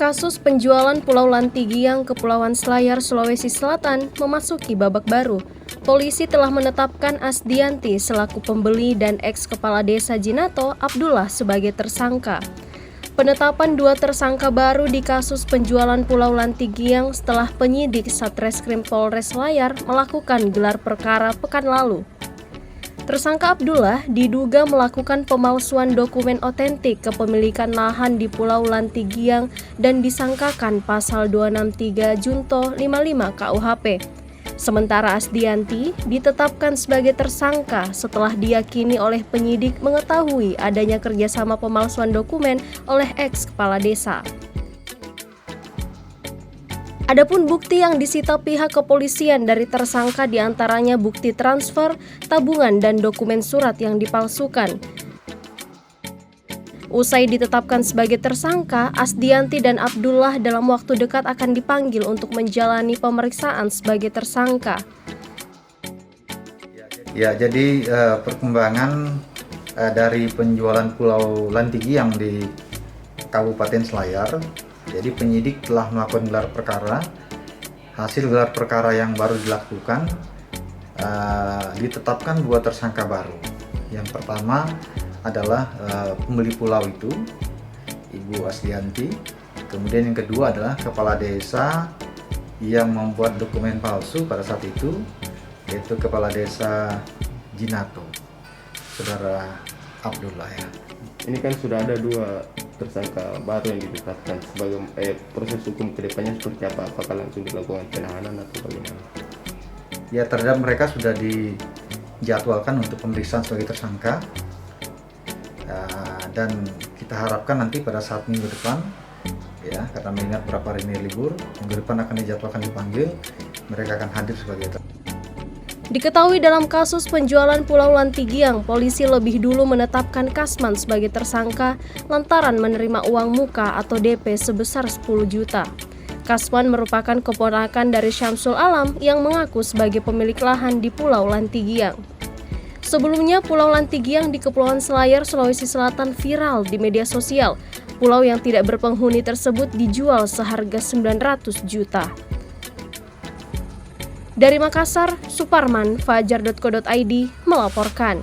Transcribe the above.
Kasus penjualan Pulau Lantigiang Kepulauan Selayar, Sulawesi Selatan memasuki babak baru. Polisi telah menetapkan Asdianti selaku pembeli dan ex-kepala desa Jinato Abdullah sebagai tersangka. Penetapan dua tersangka baru di kasus penjualan Pulau Lantigiang setelah penyidik Satreskrim Polres Selayar melakukan gelar perkara pekan lalu. Tersangka Abdullah diduga melakukan pemalsuan dokumen otentik kepemilikan lahan di Pulau Lantigiang dan disangkakan pasal 263 Junto 55 KUHP. Sementara Asdianti ditetapkan sebagai tersangka setelah diyakini oleh penyidik mengetahui adanya kerjasama pemalsuan dokumen oleh ex-kepala desa. Adapun bukti yang disita pihak kepolisian dari tersangka diantaranya bukti transfer, tabungan, dan dokumen surat yang dipalsukan. Usai ditetapkan sebagai tersangka, Asdianti dan Abdullah dalam waktu dekat akan dipanggil untuk menjalani pemeriksaan sebagai tersangka. Ya, jadi perkembangan dari penjualan Pulau Lantigiang di Kabupaten Selayar. Jadi penyidik telah melakukan gelar perkara. Hasil gelar perkara yang baru dilakukan ditetapkan dua tersangka baru. Yang pertama adalah pembeli pulau itu, Ibu Asdianti. Kemudian yang kedua adalah kepala desa yang membuat dokumen palsu pada saat itu, yaitu kepala desa Jinato, Saudara Abdullah ya. Ini kan sudah ada dua tersangka baru yang ditetapkan. Sebagai proses hukum kedepannya seperti apa? Apakah langsung dilakukan penahanan atau bagaimana? Ya, terhadap mereka sudah dijadwalkan untuk pemeriksaan sebagai tersangka, dan kita harapkan nanti pada saat minggu depan, ya, karena mengingat beberapa hari ini libur, minggu depan akan dijadwalkan dipanggil, mereka akan hadir sebagai tersangka. Diketahui dalam kasus penjualan Pulau Lantigiang, polisi lebih dulu menetapkan Kasman sebagai tersangka lantaran menerima uang muka atau DP sebesar 10 juta. Kasman merupakan keponakan dari Syamsul Alam yang mengaku sebagai pemilik lahan di Pulau Lantigiang. Sebelumnya, Pulau Lantigiang di Kepulauan Selayar, Sulawesi Selatan viral di media sosial. Pulau yang tidak berpenghuni tersebut dijual seharga 900 juta. Dari Makassar, Suparman, Fajar.co.id melaporkan.